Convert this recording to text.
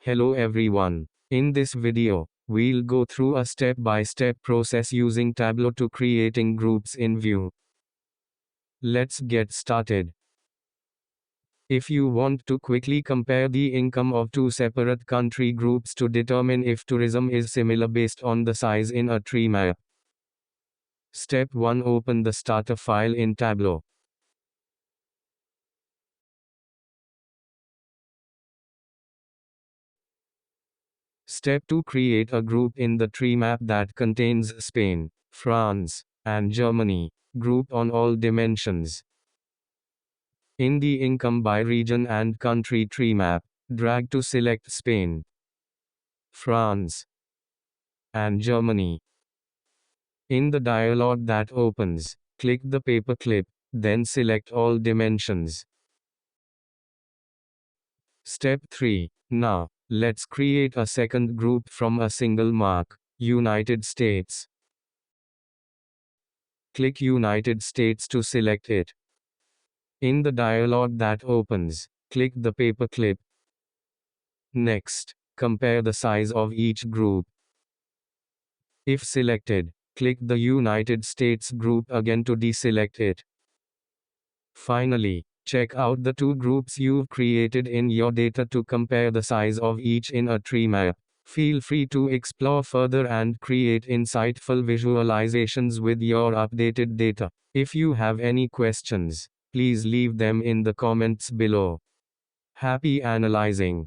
Hello everyone. In this video, we'll go through a step-by-step process using Tableau to creating groups in View. Let's get started. If you want to quickly compare the income of two separate country groups to determine if tourism is similar based on the size in a tree map. Step 1. Open the starter file in Tableau. Step 2. Create a group in the tree map that contains Spain, France, and Germany. Group on all dimensions. In the income by region and country tree map, drag to select Spain, France, and Germany. In the dialog that opens, click the paperclip, then select all dimensions. Step 3. Now, let's create a second group from a single mark, United States. Click United States to select it. In the dialog that opens, click the paperclip. Next, compare the size of each group. If selected, click the United States group again to deselect it. Finally, check out the two groups you've created in your data to compare the size of each in a tree map. Feel free to explore further and create insightful visualizations with your updated data. If you have any questions, please leave them in the comments below. Happy analyzing!